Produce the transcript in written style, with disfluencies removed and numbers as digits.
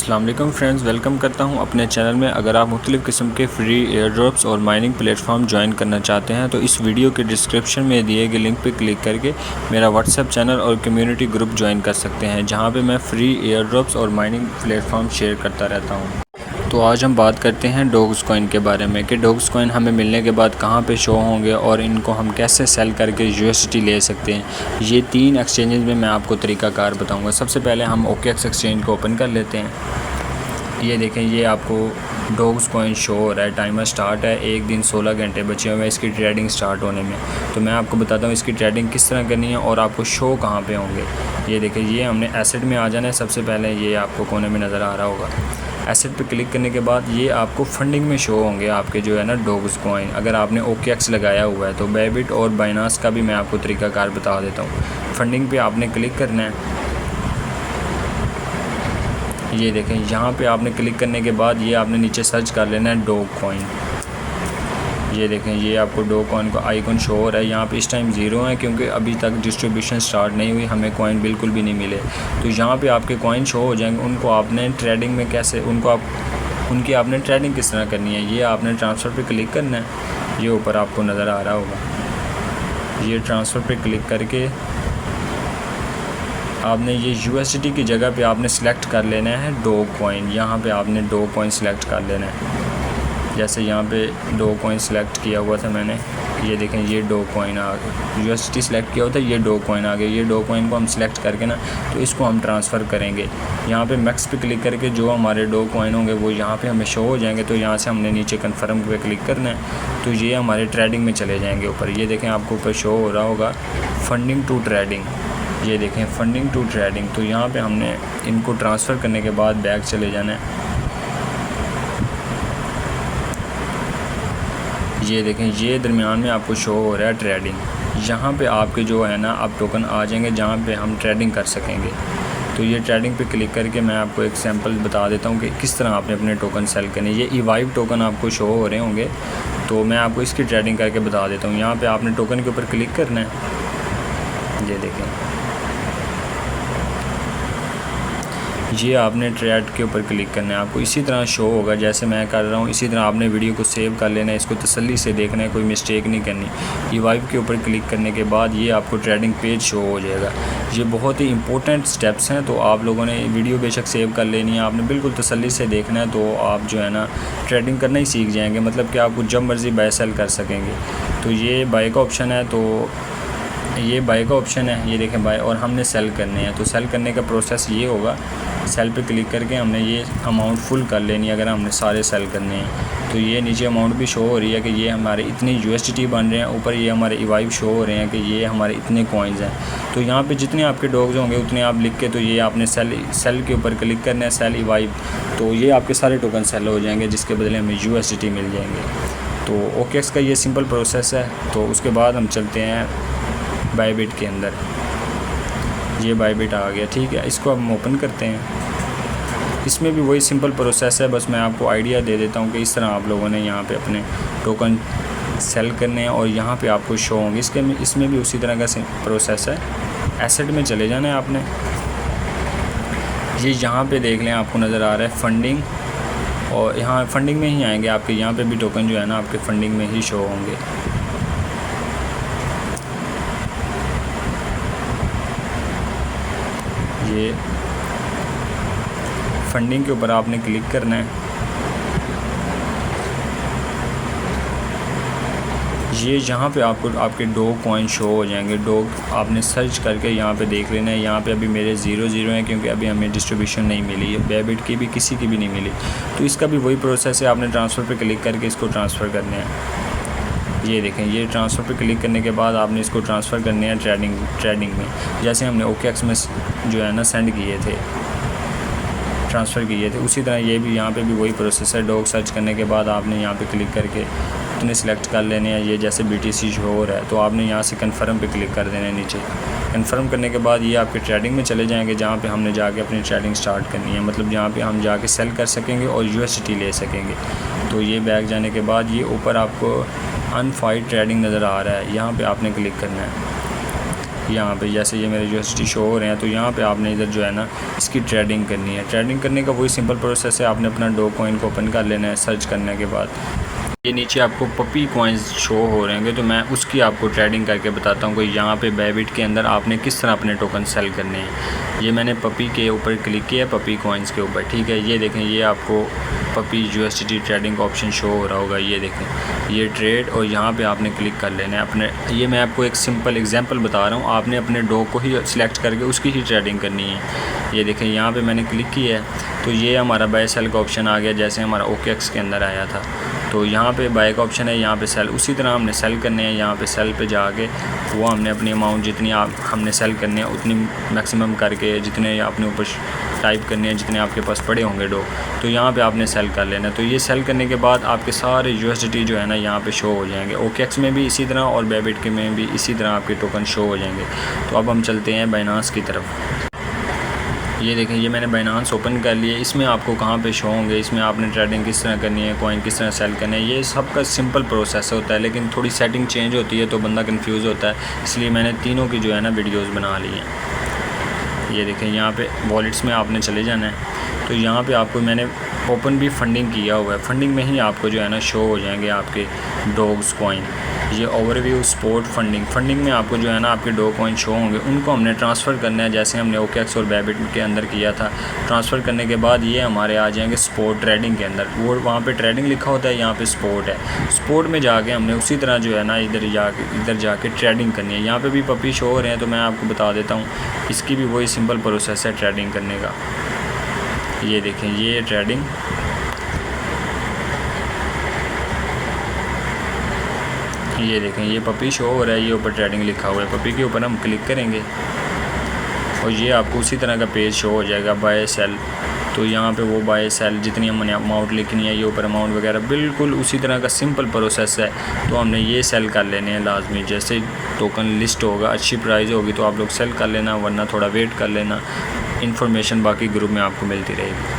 अस्सलाम वालेकुम friends, welcome करता हूं अपने चैनल में। अगर आप मुख्तलिफ़ किस्म के फ्री एयर ड्रॉप्स और माइनिंग प्लेटफॉर्म ज्वाइन करना चाहते हैं तो इस वीडियो के डिस्क्रिप्शन में दिए गए लिंक पर क्लिक करके मेरा व्हाट्सएप चैनल और कम्युनिटी ग्रुप ज्वाइन कर सकते हैं, जहां पे मैं फ्री एयर ड्रॉप्स और माइनिंग प्लेटफॉर्म शेयर करता रहता हूँ। तो आज हम बात करते हैं डॉग्स कॉइन के बारे में कि डॉग्स कॉइन हमें मिलने के बाद कहाँ पे शो होंगे और इनको हम कैसे सेल करके यूएसडी ले सकते हैं। ये 3 एक्सचेंजेस में मैं आपको तरीक़ाकार बताऊंगा। सबसे पहले हम OKX एक्सचेंज को ओपन कर लेते हैं। ये देखें, ये आपको डॉग्स कॉइन शो हो रहा है। टाइमर स्टार्ट है, 1 दिन 16 घंटे बचे हुए हैं इसकी ट्रेडिंग स्टार्ट होने में। तो मैं आपको बताता हूँ इसकी ट्रेडिंग किस तरह करनी है और आपको शो कहाँ पे होंगे। ये देखें, ये हमने एसेट में आ जाना है। सबसे पहले ये आपको कोने में नज़र आ रहा होगा। एसेट पे क्लिक करने के बाद ये आपको फंडिंग में शो होंगे आपके जो है ना डॉग्स कॉइन। अगर आपने OKX लगाया हुआ है तो बायबिट और बाइनांस का भी मैं आपको तरीक़ाकार बता देता हूँ। फंडिंग पे आपने क्लिक करना है। ये देखें, यहाँ पे आपने क्लिक करने के बाद ये आपने नीचे सर्च कर लेना है डॉग कॉइन। ये देखें, ये आपको डॉग कॉइन का आइकन शो हो रहा है। यहाँ पे इस टाइम 0 है क्योंकि अभी तक डिस्ट्रीब्यूशन स्टार्ट नहीं हुई, हमें कॉइन बिल्कुल भी नहीं मिले। तो यहाँ पे आपके कॉइन शो हो जाएंगे। उनको आपने ट्रेडिंग में कैसे उनकी आपने ट्रेडिंग किस तरह करनी है, ये आपने ट्रांसफ़र पे क्लिक करना है। ये ऊपर आपको नज़र आ रहा होगा। ये ट्रांसफ़र पे क्लिक करके आपने ये USD की जगह पे आपने सेलेक्ट कर लेना है डॉग कॉइन। यहाँ पे आपने डॉग कॉइन सेलेक्ट कर लेना है। जैसे यहाँ पे डॉग कॉइन सेलेक्ट किया हुआ था मैंने, ये देखें, ये डॉग कॉइन आ गया। USD सेलेक्ट किया होता है, ये डॉग कॉइन आ गया। ये डॉग कॉइन को हम सेलेक्ट करके ना तो इसको हम ट्रांसफ़र करेंगे। यहाँ पे मैक्स पे क्लिक करके जो हमारे डॉग कॉइन होंगे वो यहाँ पे हमें शो हो जाएंगे। तो यहाँ से हमने नीचे कन्फर्म पे क्लिक करना है तो ये हमारे ट्रेडिंग में चले जाएंगे ऊपर। ये देखें, आपको ऊपर शो हो रहा होगा फंडिंग टू ट्रेडिंग। ये देखें, फंडिंग टू ट्रेडिंग। तो यहाँ पे हमने इनको ट्रांसफ़र करने के बाद बैक चले जाना है। ये देखें, ये दरमियान में आपको शो हो रहा है ट्रेडिंग। यहाँ पे आपके जो है ना आप टोकन आ जाएंगे जहाँ पे हम ट्रेडिंग कर सकेंगे। तो ये ट्रेडिंग पे क्लिक करके मैं आपको एक सैंपल बता देता हूँ कि किस तरह आपने अपने टोकन सेल करने। ये EVIVE टोकन आपको शो हो रहे होंगे, तो मैं आपको इसकी ट्रेडिंग करके बता देता हूँ। यहाँ पर आपने टोकन के ऊपर क्लिक करना है। ये देखें, ये आपने ट्रेड के ऊपर क्लिक करना है। आपको इसी तरह शो होगा जैसे मैं कर रहा हूँ। इसी तरह आपने वीडियो को सेव कर लेना है, इसको तसल्ली से देखना है, कोई मिस्टेक नहीं करनी। EVIVE के ऊपर क्लिक करने के बाद ये आपको ट्रेडिंग पेज शो हो जाएगा। ये बहुत ही इंपॉर्टेंट स्टेप्स हैं, तो आप लोगों ने वीडियो बेशक सेव कर लेनी है, आपने बिल्कुल तसल्ली से देखना है। तो आप जो है ना ट्रेडिंग करना ही सीख जाएंगे, मतलब कि आपको जब मर्ज़ी बाय सेल कर सकेंगे। तो ये बाय का ऑप्शन है, तो ये बाय का ऑप्शन है। ये देखें बाय, और हमने सेल करने हैं। तो सेल करने का प्रोसेस ये होगा, सेल पे क्लिक करके हमने ये अमाउंट फुल कर लेनी है अगर हमने सारे सेल करने हैं। तो ये नीचे अमाउंट भी शो हो रही है कि ये हमारे इतने USD बन रहे हैं। ऊपर ये हमारे EVIVE शो हो रहे हैं कि ये हमारे इतने कॉइन्स हैं। तो यहाँ पे जितने आपके डॉग्स होंगे उतने आप लिख के, तो ये आपने सेल के ऊपर क्लिक करना है, सेल EVIVE। तो ये आपके सारे टोकन सेल हो जाएंगे जिसके बदले हमें USD मिल जाएंगे। तो OKX का ये सिंपल प्रोसेस है। तो उसके बाद हम चलते हैं बायबिट के अंदर। ये बायबिट आ गया, ठीक है। इसको हम ओपन करते हैं। इसमें भी वही सिंपल प्रोसेस है, बस मैं आपको आइडिया दे देता हूँ कि इस तरह आप लोगों ने यहाँ पे अपने टोकन सेल करने हैं और यहाँ पे आपको शो होंगे। इसमें भी उसी तरह का प्रोसेस है। एसेट में चले जाना है आपने। ये यहाँ पे देख लें, आपको नज़र आ रहा है फंडिंग, और यहाँ फंडिंग में ही आएंगे आपके। यहाँ पे भी टोकन जो है ना आपके फंडिंग में ही शो होंगे। ये फंडिंग के ऊपर आपने क्लिक करना है। ये यहाँ पे आपको आपके डॉग कॉइन शो हो जाएंगे। डॉग आपने सर्च करके यहाँ पे देख लेना है। यहाँ पे अभी मेरे 0 हैं क्योंकि अभी हमें डिस्ट्रीब्यूशन नहीं मिली है। बायबिट की भी किसी की भी नहीं मिली। तो इसका भी वही प्रोसेस है, आपने ट्रांसफ़र पे क्लिक करके इसको ट्रांसफ़र करना है। ये देखें, ये ट्रांसफ़र पे क्लिक करने के बाद आपने इसको ट्रांसफ़र करने हैं ट्रेडिंग में, जैसे हमने OKX में जो है ना सेंड किए थे, ट्रांसफ़र किए थे, उसी तरह ये भी यहाँ पे भी वही प्रोसेस है। डॉग सर्च करने के बाद आपने यहाँ पे क्लिक करके इतने सेलेक्ट कर लेने हैं। ये जैसे BTC शो हो रहा है, तो आपने यहाँ से कन्फर्म पे क्लिक कर देना है नीचे। कन्फर्म करने के बाद ये आपके ट्रेडिंग में चले जाएंगे, जहाँ पे हमने जाके अपनी ट्रेडिंग स्टार्ट करनी है, मतलब जहाँ पे हम जाके सेल कर सकेंगे और USD ले सकेंगे। तो ये बैक जाने के बाद ये ऊपर आपको अनफाइड ट्रेडिंग नज़र आ रहा है, यहाँ पे आपने क्लिक करना है। यहाँ पे जैसे ये मेरे USDT शो हो रहे हैं, तो यहाँ पे आपने इधर जो है ना इसकी ट्रेडिंग करनी है। ट्रेडिंग करने का वही सिंपल प्रोसेस है, आपने अपना डो कॉइन को ओपन कर लेना है। सर्च करने के बाद ये नीचे आपको पपी कॉइन्स शो हो रहे हैं, तो मैं उसकी आपको ट्रेडिंग करके बताता हूँ कि यहाँ पे बायबिट के अंदर आपने किस तरह अपने टोकन सेल करने हैं। ये मैंने पपी के ऊपर क्लिक किया, पपी कॉइन्स के ऊपर, ठीक है। ये देखें, ये आपको पपी USDT ट्रेडिंग का ऑप्शन शो हो रहा होगा, ये देखें, ये ट्रेड, और यहाँ पे आपने क्लिक कर लेना है अपने। ये मैं आपको एक सिंपल एग्जांपल बता रहा हूँ, आपने अपने डो को ही सिलेक्ट करके उसकी ही ट्रेडिंग करनी है। ये देखें, यहाँ पे मैंने क्लिक किया है, तो ये हमारा बाय सेल का ऑप्शन आ गया, जैसे हमारा OKX के अंदर आया था। तो यहाँ पे बाय का ऑप्शन है, यहाँ पे सेल, उसी तरह हमने सेल करने हैं। यहाँ पे सेल पे जाके वो हमने अपनी अमाउंट जितनी हमने सेल करने हैं उतनी मैक्सिमम करके, जितने आपने ऊपर टाइप करने हैं, जितने आपके पास पड़े होंगे डो, तो यहाँ पे आपने सेल कर लेना। तो ये सेल करने के बाद आपके सारे USDT जो है ना यहाँ पे शो हो जाएंगे। OKX में भी इसी तरह और बायबिट के में भी इसी तरह आपके टोकन शो हो जाएंगे। तो अब हम चलते हैं बाइनांस की तरफ। ये देखें, ये मैंने बाइनांस ओपन कर लिया। इसमें आपको कहाँ पे शो होंगे, इसमें आपने ट्रेडिंग किस तरह करनी है, कॉइन किस तरह सेल करना है, ये सब का सिंपल प्रोसेस होता है, लेकिन थोड़ी सेटिंग चेंज होती है तो बंदा कंफ्यूज होता है, इसलिए मैंने तीनों की जो है ना वीडियोस बना ली हैं। ये देखें, यहाँ पे वॉलेट्स में आपने चले जाना है, तो यहाँ पे आपको मैंने ओपन भी फंडिंग किया हुआ है, फंडिंग में ही आपको जो है ना शो हो जाएंगे आपके डॉग्स कॉइन। ये ओवरव्यू स्पोर्ट फंडिंग में आपको जो है ना आपके डो कॉइन शो होंगे, उनको हमने ट्रांसफ़र करना है, जैसे हमने OKX और बायबिट के अंदर किया था। ट्रांसफ़र करने के बाद ये हमारे आ जाएंगे स्पोर्ट ट्रेडिंग के अंदर, वो वहाँ पे ट्रेडिंग लिखा होता है, यहाँ पे स्पोर्ट है। स्पोर्ट में जाके हमने उसी तरह जो है ना इधर जाके ट्रेडिंग करनी है। यहाँ पर भी पपी शो हो रहे हैं, तो मैं आपको बता देता हूँ, इसकी भी वही सिंपल प्रोसेस है ट्रेडिंग करने का। ये देखें, ये ट्रेडिंग, ये देखें, ये पपी शो हो रहा है, ये ऊपर ट्रेडिंग लिखा हुआ है, पपी के ऊपर हम क्लिक करेंगे और ये आपको उसी तरह का पेज शो हो जाएगा, बाय सेल। तो यहाँ पे वो बाय सेल जितनी हमने अमाउंट लिखनी है, ये ऊपर अमाउंट वगैरह बिल्कुल उसी तरह का सिंपल प्रोसेस है। तो हमने ये सेल कर लेने हैं लाजमी, जैसे टोकन लिस्ट होगा, अच्छी प्राइस होगी तो आप लोग सेल कर लेना, वरना थोड़ा वेट कर लेना। इन्फॉर्मेशन बाकी ग्रुप में आपको मिलती रहेगी।